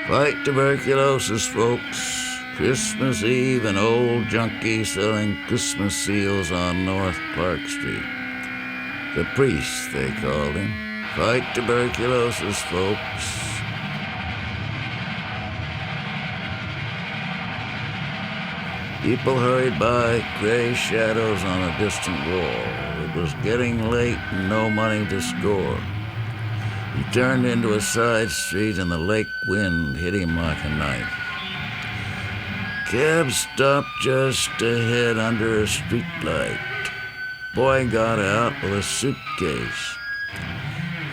Fight tuberculosis, folks. Christmas Eve, an old junkie selling Christmas seals on North Clark Street. The priest, they called him. Fight tuberculosis, folks. People hurried by, gray shadows on a distant wall. It was getting late and no money to score. He turned into a side street and the lake wind hit him like a knife. Cab stopped just ahead under a streetlight. Boy got out with a suitcase.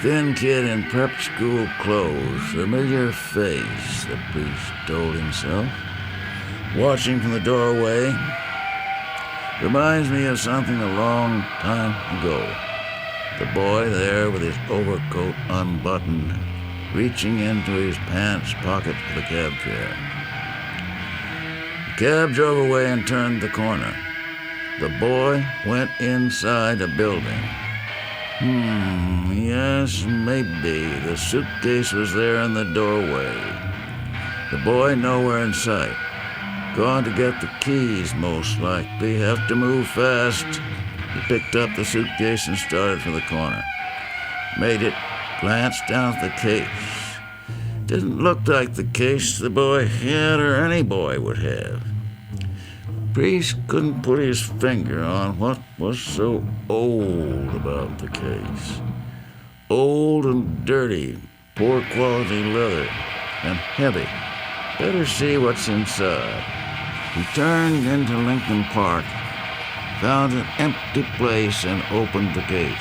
Thin kid in prep school clothes, familiar face, the priest told himself. Watching from the doorway reminds me of something a long time ago. The boy there with his overcoat unbuttoned, reaching into his pants pocket for the cab fare. The cab drove away and turned the corner. The boy went inside a building. Yes, maybe. The suitcase was there in the doorway. The boy nowhere in sight. Gone to get the keys, most likely. Have to move fast. He picked up the suitcase and started for the corner. Made it, glanced down at the case. Didn't look like the case the boy had or any boy would have. Priest couldn't put his finger on what was so old about the case. Old and dirty, poor quality leather, and heavy. Better see what's inside. He turned into Lincoln Park, found an empty place, and opened the case.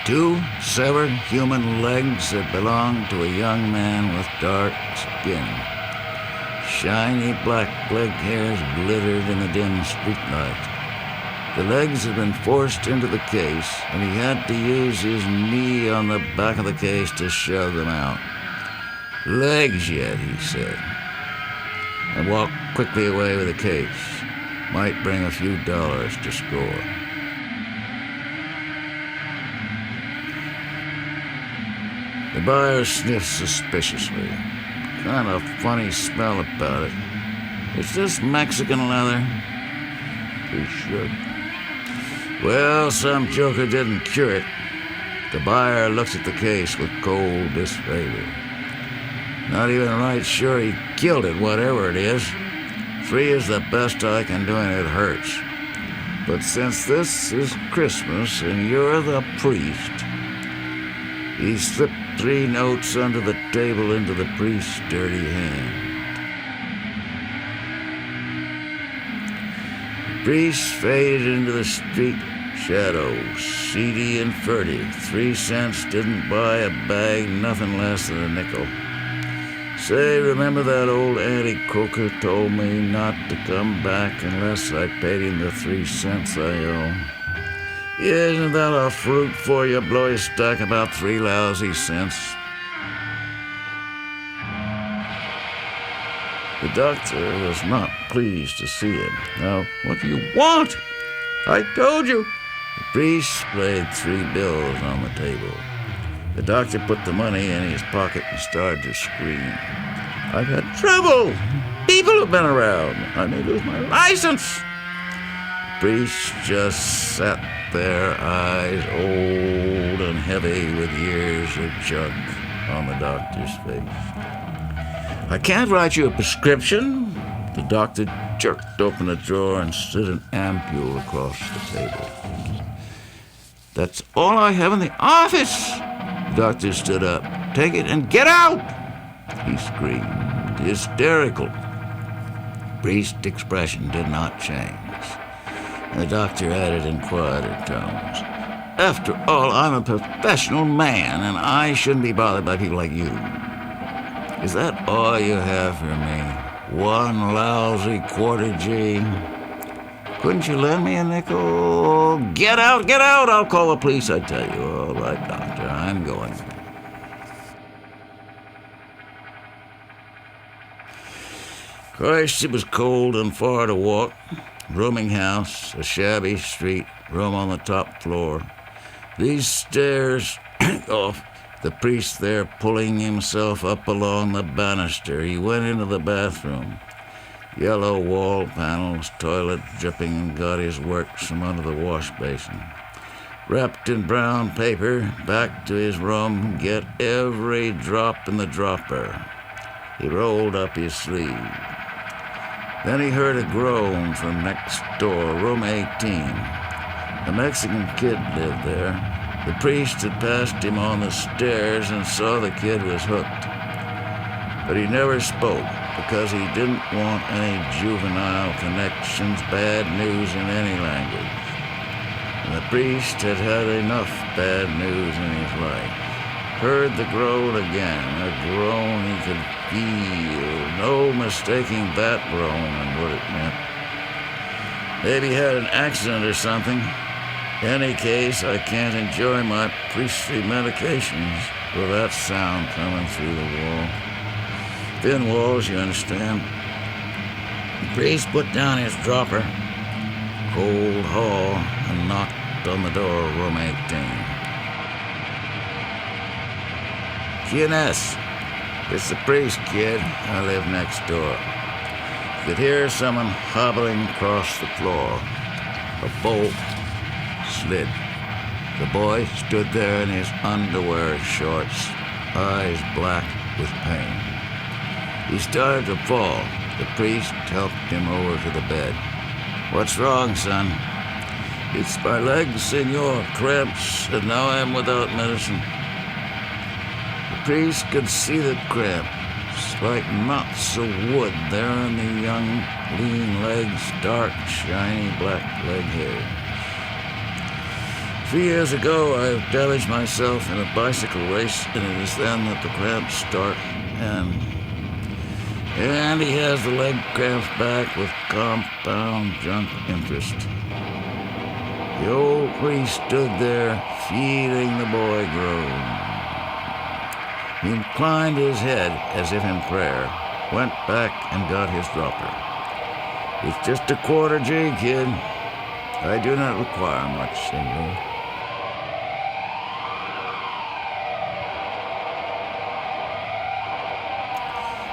2 severed human legs that belonged to a young man with dark skin. Shiny black leg hairs glittered in the dim streetlight. The legs had been forced into the case, and he had to use his knee on the back of the case to shove them out. Legs yet, he said, and walked quickly away with the case. Might bring a few dollars to score. The buyer sniffed suspiciously. Kind of funny smell about it. Is this Mexican leather? He shrugged. Well, some joker didn't cure it. The buyer looked at the case with cold disfavor. Not even right sure he killed it, whatever it is. 3 is the best I can do, and it hurts. But since this is Christmas and you're the priest, he slipped 3 notes under the table into the priest's dirty hand. The priest faded into the street shadows, seedy and furtive. 3 cents didn't buy a bag, nothing less than a nickel. Say, remember that old Auntie Coker told me not to come back unless I paid him the 3 cents I owe? Isn't that a fruit for you? Blow your stack about 3 lousy cents. The doctor was not pleased to see him. Now, what do you want? I told you. The priest laid 3 bills on the table. The doctor put the money in his pocket and started to scream. I've had trouble. People have been around. I may lose my license. The priest just sat there, eyes old and heavy with years of junk on the doctor's face. I can't write you a prescription. The doctor jerked open a drawer and slid an ampule across the table. That's all I have in the office. The doctor stood up. Take it and get out! He screamed, hysterical. The priest's expression did not change. The doctor added in quieter tones, after all, I'm a professional man, and I shouldn't be bothered by people like you. Is that all you have for me? 1 lousy quarter G? Couldn't you lend me a nickel? Get out, get out! I'll call the police, I tell you. All right, doctor, I'm going. Christ, it was cold and far to walk. Rooming house, a shabby street, room on the top floor. These stairs off The priest there pulling himself up along the banister, he went into the bathroom. Yellow wall panels, toilet dripping, and got his works from under the wash basin. Wrapped in brown paper, back to his room, get every drop in the dropper. He rolled up his sleeve. Then he heard a groan from next door, room 18. A Mexican kid lived there. The priest had passed him on the stairs and saw the kid was hooked. But he never spoke because he didn't want any juvenile connections, bad news in any language. And the priest had had enough bad news in his life. Heard the groan again, a groan he could feel, no mistaking that groan and what it meant. Maybe he had an accident or something. Any case, I can't enjoy my priestly medications with that sound coming through the wall. Thin walls, you understand. The priest put down his dropper, cold hall, and knocked on the door of room 18. Q&S, it's the priest, kid. I live next door. You could hear someone hobbling across the floor. A bolt slid. The boy stood there in his underwear shorts, eyes black with pain. He started to fall. The priest helped him over to the bed. What's wrong, son? It's my legs, senor. Cramps, and now I'm without medicine. The priest could see the cramps, like knots of wood there in the young, lean legs, dark, shiny black leg hairs. 3 years ago, I damaged myself in a bicycle race, and it is then that the cramps start. And he has the leg cramps back with compound junk interest. The old priest stood there, feeling the boy groan. He inclined his head as if in prayer, went back and got his dropper. It's just a quarter G, kid. I do not require much, senor.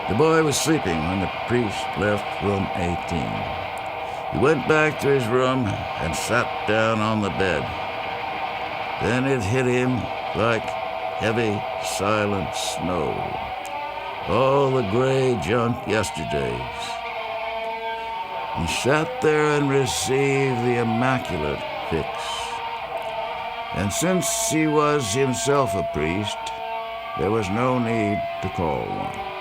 The boy was sleeping when the priest left room 18. He went back to his room and sat down on the bed. Then it hit him like heavy, silent snow. All the gray junk yesterdays. He sat there and received the immaculate fix. And since he was himself a priest, there was no need to call one.